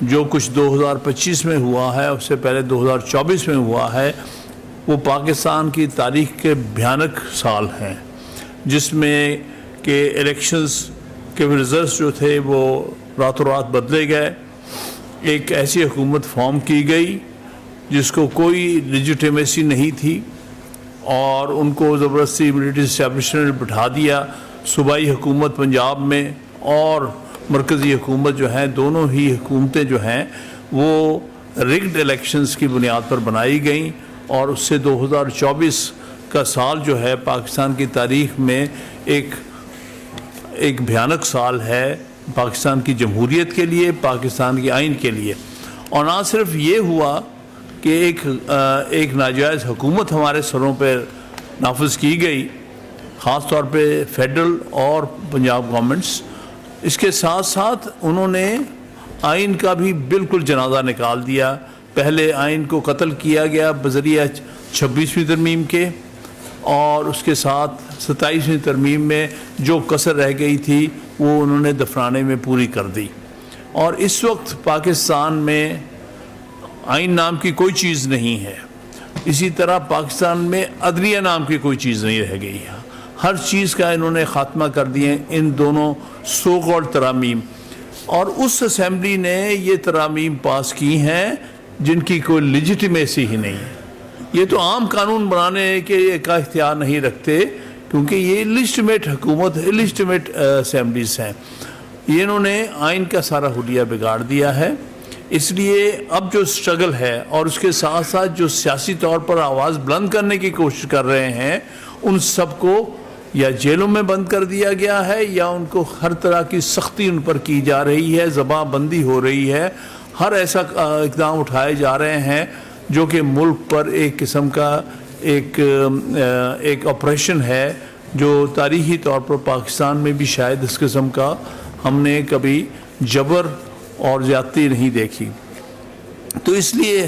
جو کچھ 2025 میں ہوا ہے اس سے پہلے 2024 میں ہوا ہے وہ پاکستان کی تاریخ کے بھیانک سال ہیں، جس میں کہ الیکشنز کے رزلٹس جو تھے وہ راتوں رات بدلے گئے، ایک ایسی حکومت فارم کی گئی جس کو کوئی لیجیٹیمیسی نہیں تھی اور ان کو زبردستی ملٹری اسٹیبلشمنٹ بٹھا دیا۔ صوبائی حکومت پنجاب میں اور مرکزی حکومت جو ہیں، دونوں ہی حکومتیں جو ہیں وہ رگڈ الیکشنز کی بنیاد پر بنائی گئیں، اور اس سے 2024 کا سال جو ہے پاکستان کی تاریخ میں ایک بھیانک سال ہے پاکستان کی جمہوریت کے لیے، پاکستان کے آئین کے لیے۔ اور نہ صرف یہ ہوا کہ ایک ناجائز حکومت ہمارے سروں پہ نافذ کی گئی، خاص طور پہ فیڈرل اور پنجاب گورنمنٹس، اس کے ساتھ ساتھ انہوں نے آئین کا بھی بالکل جنازہ نکال دیا۔ پہلے آئین کو قتل کیا گیا بذریعہ 26ویں ترمیم کے، اور اس کے ساتھ 27ویں ترمیم میں جو کسر رہ گئی تھی وہ انہوں نے دفنانے میں پوری کر دی۔ اور اس وقت پاکستان میں آئین نام کی کوئی چیز نہیں ہے، اسی طرح پاکستان میں عدلیہ نام کی کوئی چیز نہیں رہ گئی ہے، ہر چیز کا انہوں نے خاتمہ کر دیے ان دونوں سو کالڈ ترامیم۔ اور اس اسمبلی نے یہ ترامیم پاس کی ہیں جن کی کوئی لیجیٹیمیسی ہی نہیں ہے، یہ تو عام قانون بنانے کے کا اختیار نہیں رکھتے کیونکہ یہ لیجیٹیمیٹ حکومت لیجیٹیمیٹ اسمبلیز ہیں، یہ انہوں نے آئین کا سارا حلیہ بگاڑ دیا ہے۔ اس لیے اب جو اسٹرگل ہے اور اس کے ساتھ ساتھ جو سیاسی طور پر آواز بلند کرنے کی کوشش کر رہے ہیں ان سب کو یا جیلوں میں بند کر دیا گیا ہے یا ان کو ہر طرح کی سختی ان پر کی جا رہی ہے، زبان بندی ہو رہی ہے، ہر ایسا اقدام اٹھائے جا رہے ہیں جو کہ ملک پر ایک قسم کا ایک آپریشن ہے جو تاریخی طور پر پاکستان میں بھی شاید اس قسم کا ہم نے کبھی جبر اور زیادتی نہیں دیکھی۔ تو اس لیے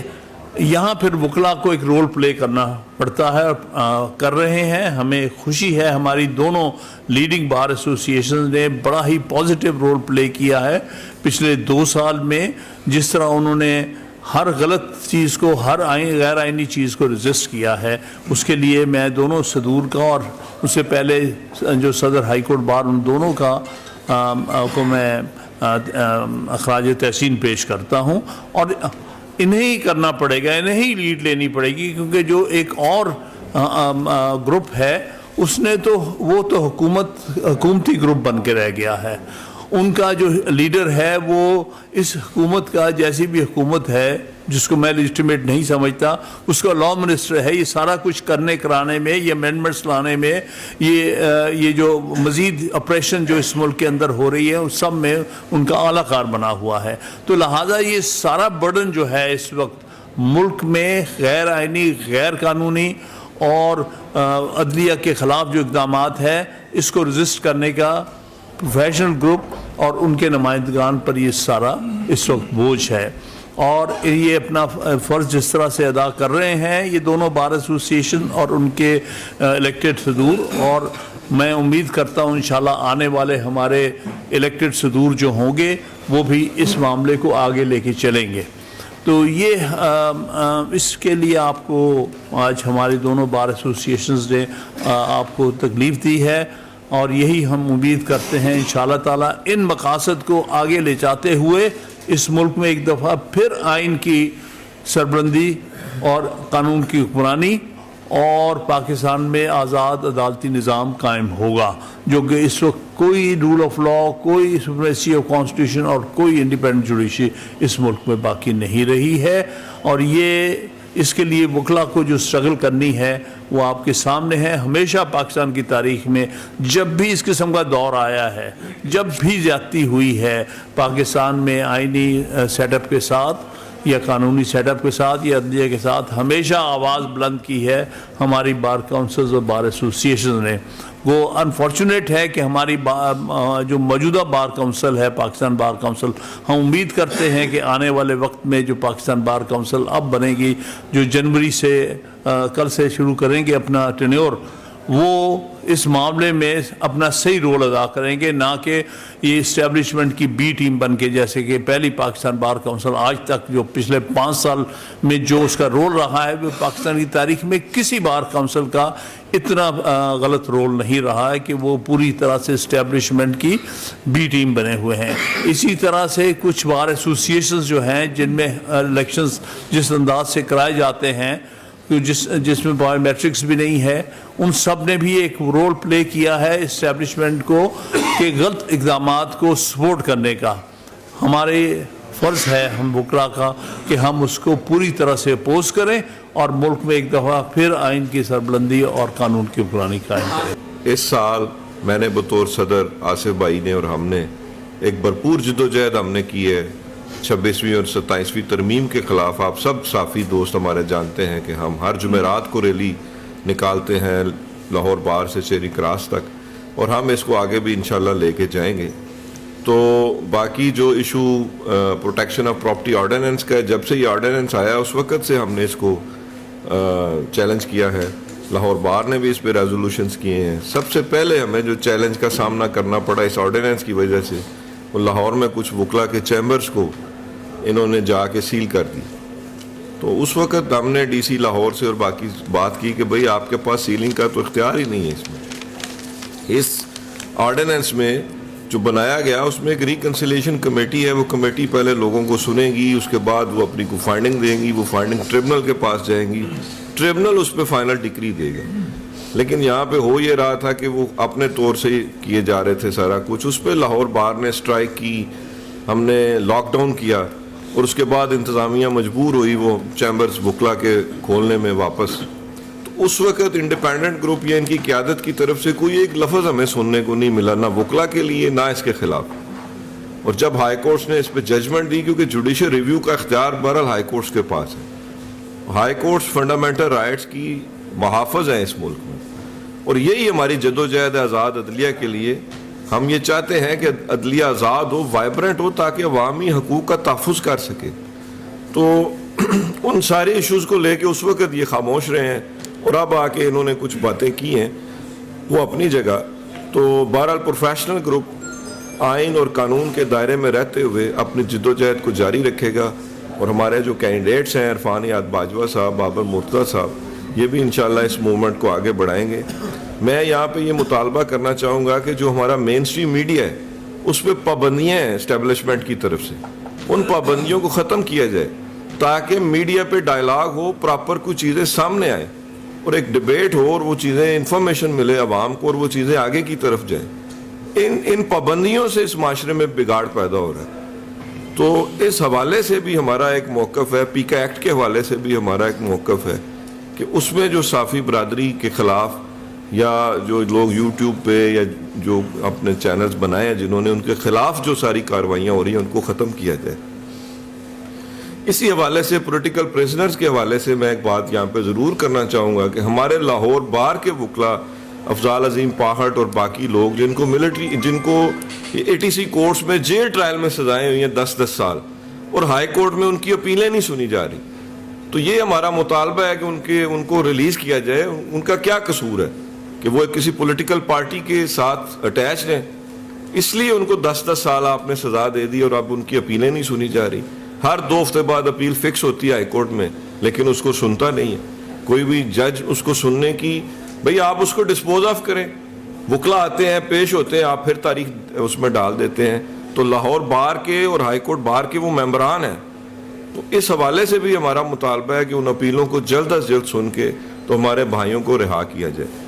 یہاں پھر وکلا کو ایک رول پلے کرنا پڑتا ہے اور کر رہے ہیں۔ ہمیں خوشی ہے ہماری دونوں لیڈنگ بار ایسوسیشنز نے بڑا ہی پازیٹیو رول پلے کیا ہے پچھلے 2 سال میں، جس طرح انہوں نے ہر غلط چیز کو، ہر غیر آئینی چیز کو رجسٹ کیا ہے، اس کے لیے میں دونوں صدور کا اور اس سے پہلے جو صدر ہائی کورٹ بار ان دونوں کا کو میں اخراج تحسین پیش کرتا ہوں۔ اور انہیں ہی کرنا پڑے گا، انہیں ہی لیڈ لینی پڑے گی، کیونکہ جو ایک اور گروپ ہے اس نے تو وہ تو حکومتی گروپ بن کے رہ گیا ہے، ان کا جو لیڈر ہے وہ اس حکومت کا، جیسی بھی حکومت ہے جس کو میں لیجیٹیمیٹ نہیں سمجھتا، اس کا لا منسٹر ہے۔ یہ سارا کچھ کرنے کرانے میں، یہ امینڈمنٹس لانے میں، یہ جو مزید آپریشن جو اس ملک کے اندر ہو رہی ہے اس سب میں ان کا اعلیٰ کار بنا ہوا ہے۔ تو لہٰذا یہ سارا برڈن جو ہے اس وقت ملک میں غیر آئینی، غیر قانونی اور عدلیہ کے خلاف جو اقدامات ہیں اس کو رجسٹ کرنے کا پروفیشنل گروپ اور ان کے نمائندگان پر یہ سارا اس وقت بوجھ ہے، اور یہ اپنا فرض جس طرح سے ادا کر رہے ہیں یہ دونوں بار ایسوسیشن اور ان کے الیکٹڈ صدور، اور میں امید کرتا ہوں انشاءاللہ آنے والے ہمارے الیکٹڈ صدور جو ہوں گے وہ بھی اس معاملے کو آگے لے کے چلیں گے۔ تو یہ اس کے لیے آپ کو آج ہماری دونوں بار ایسوسیشنز نے آپ کو تکلیف دی ہے، اور یہی ہم امید کرتے ہیں انشاءاللہ تعالیٰ ان مقاصد کو آگے لے جاتے ہوئے اس ملک میں ایک دفعہ پھر آئین کی سربلندی اور قانون کی حکمرانی اور پاکستان میں آزاد عدالتی نظام قائم ہوگا، جو کہ اس وقت کوئی رول آف لا، کوئی سپریمیسی آف کانسٹیٹیوشن اور کوئی انڈیپینڈنٹ جوڈیشری اس ملک میں باقی نہیں رہی ہے۔ اور یہ اس کے لیے وکلا کو جو اسٹرگل کرنی ہے وہ آپ کے سامنے ہے۔ ہمیشہ پاکستان کی تاریخ میں جب بھی اس قسم کا دور آیا ہے، جب بھی زیادتی ہوئی ہے پاکستان میں آئینی سیٹ اپ کے ساتھ یا قانونی سیٹ اپ کے ساتھ یا عدلیہ کے ساتھ، ہمیشہ آواز بلند کی ہے ہماری بار کونسلز اور بار ایسوسیشن نے۔ وہ انفارچونیٹ ہے کہ ہماری جو موجودہ بار کونسل ہے، پاکستان بار کونسل، ہم امید کرتے ہیں کہ آنے والے وقت میں جو پاکستان بار کونسل اب بنے گی، جو جنوری سے کل سے شروع کریں گے اپنا ٹینیور، وہ اس معاملے میں اپنا صحیح رول ادا کریں گے، نہ کہ یہ اسٹیبلشمنٹ کی بی ٹیم بن کے، جیسے کہ پہلی پاکستان بار کونسل آج تک جو پچھلے 5 سال میں جو اس کا رول رہا ہے، وہ پاکستان کی تاریخ میں کسی بار کونسل کا اتنا غلط رول نہیں رہا ہے کہ وہ پوری طرح سے اسٹیبلشمنٹ کی بی ٹیم بنے ہوئے ہیں۔ اسی طرح سے کچھ بار ایسوسیشنز جو ہیں جن میں الیکشنز جس انداز سے کرائے جاتے ہیں، جس میں بایو میٹرکس بھی نہیں ہے، ان سب نے بھی ایک رول پلے کیا ہے اسٹیبلشمنٹ کو کہ غلط اقدامات کو سپورٹ کرنے کا۔ ہمارے فرض ہے ہم وکلا کا کہ ہم اس کو پوری طرح سے اپوز کریں اور ملک میں ایک دفعہ پھر آئین کی سربلندی اور قانون کی حکمرانی قائم کریں۔ اس سال میں نے بطور صدر آصف بھائی نے اور ہم نے ایک بھرپور جدوجہد ہم نے کی ہے 26ویں اور 27ویں ترمیم کے خلاف۔ آپ سب صحافی دوست ہمارے جانتے ہیں کہ ہم ہر جمعرات کو ریلی نکالتے ہیں لاہور بار سے چیری کراس تک، اور ہم اس کو آگے بھی انشاءاللہ لے کے جائیں گے۔ تو باقی جو issue protection of property ordinance کا ہے، جب سے یہ آرڈیننس آیا اس وقت سے ہم نے اس کو چیلنج کیا ہے۔ لاہور بار نے بھی اس پہ ریزولوشنز کیے ہیں۔ سب سے پہلے ہمیں جو چیلنج کا سامنا کرنا پڑا اس آرڈیننس کی وجہ سے، وہ لاہور میں کچھ وکلا کے چیمبرز کو انہوں نے جا کے سیل کر دی۔ تو اس وقت ہم نے ڈی سی لاہور سے اور باقی بات کی کہ بھئی آپ کے پاس سیلنگ کا تو اختیار ہی نہیں ہے۔ اس میں اس آرڈیننس میں جو بنایا گیا اس میں ایک ریکنسیلیشن کمیٹی ہے، وہ کمیٹی پہلے لوگوں کو سنے گی، اس کے بعد وہ اپنی کو فائنڈنگ دیں گی، وہ فائنڈنگ ٹریبونل کے پاس جائیں گی، ٹریبونل اس پہ فائنل ڈگری دے گا۔ لیکن یہاں پہ ہو یہ رہا تھا کہ وہ اپنے طور سے کیے جا رہے تھے سارا کچھ۔ اس پہ لاہور بار نے اسٹرائک کی، ہم نے لاک ڈاؤن کیا، اور اس کے بعد انتظامیہ مجبور ہوئی وہ چیمبرز وکلا کے کھولنے میں واپس۔ تو اس وقت انڈیپینڈنٹ گروپ یا ان کی قیادت کی طرف سے کوئی ایک لفظ ہمیں سننے کو نہیں ملا، نہ وکلا کے لیے نہ اس کے خلاف۔ اور جب ہائی کورٹس نے اس پہ ججمنٹ دی، کیونکہ جوڈیشل ریویو کا اختیار بہرحال ہائی کورٹس کے پاس ہے، ہائی کورٹس فنڈامنٹل رائٹس کی محافظ ہیں اس ملک میں، اور یہی ہماری جدوجہد ہے آزاد عدلیہ کے لیے۔ ہم یہ چاہتے ہیں کہ عدلیہ آزاد ہو، وائبرنٹ ہو، تاکہ عوامی حقوق کا تحفظ کر سکے۔ تو ان سارے ایشوز کو لے کے اس وقت یہ خاموش رہے ہیں، اور اب آ کے انہوں نے کچھ باتیں کی ہیں وہ اپنی جگہ۔ تو بہرحال پروفیشنل گروپ آئین اور قانون کے دائرے میں رہتے ہوئے اپنی جدوجہد کو جاری رکھے گا، اور ہمارے جو کینڈیڈیٹس ہیں عرفان یاد باجوہ صاحب، بابر مرتضیٰ صاحب، یہ بھی انشاءاللہ اس موومنٹ کو آگے بڑھائیں گے۔ میں یہاں پہ یہ مطالبہ کرنا چاہوں گا کہ جو ہمارا مین اسٹریم میڈیا ہے اس پہ پابندیاں ہیں اسٹیبلشمنٹ کی طرف سے، ان پابندیوں کو ختم کیا جائے تاکہ میڈیا پہ ڈائلاگ ہو، پراپر کچھ چیزیں سامنے آئیں اور ایک ڈیبیٹ ہو، اور وہ چیزیں انفارمیشن ملے عوام کو، اور وہ چیزیں آگے کی طرف جائیں۔ ان پابندیوں سے اس معاشرے میں بگاڑ پیدا ہو رہا ہے۔ تو اس حوالے سے بھی ہمارا ایک موقف ہے، پیکا ایکٹ کے حوالے سے بھی ہمارا ایک موقف ہے کہ اس میں جو صحافی برادری کے خلاف یا جو لوگ یوٹیوب پہ یا جو اپنے چینلز بنائے ہیں جنہوں نے، ان کے خلاف جو ساری کارروائیاں ہو رہی ہیں ان کو ختم کیا جائے۔ اسی حوالے سے پولیٹیکل پریزنرز کے حوالے سے میں ایک بات یہاں پہ ضرور کرنا چاہوں گا کہ ہمارے لاہور بار کے وکلا افضال عظیم پاہٹ اور باقی لوگ جن کو ATC کورٹس میں جیل ٹرائل میں سزائیں ہوئی ہیں 10-10 سال، اور ہائی کورٹ میں ان کی اپیلیں نہیں سنی جا رہی، تو یہ ہمارا مطالبہ ہے کہ ان کو ریلیز کیا جائے۔ ان کا کیا قصور ہے کہ وہ کسی پولیٹیکل پارٹی کے ساتھ اٹیچ ہیں؟ اس لیے ان کو 10-10 سال آپ نے سزا دے دی، اور اب ان کی اپیلیں نہیں سنی جا رہی۔ ہر 2 ہفتے بعد اپیل فکس ہوتی ہے ہائی کورٹ میں، لیکن اس کو سنتا نہیں ہے کوئی بھی جج اس کو سننے کی۔ بھئی آپ اس کو ڈسپوز آف کریں، وکلا آتے ہیں، پیش ہوتے ہیں، آپ پھر تاریخ اس میں ڈال دیتے ہیں۔ تو لاہور بار کے اور ہائی کورٹ بار کے وہ ممبران ہیں، تو اس حوالے سے بھی ہمارا مطالبہ ہے کہ ان اپیلوں کو جلد از جلد سن کے تو ہمارے بھائیوں کو رہا کیا جائے۔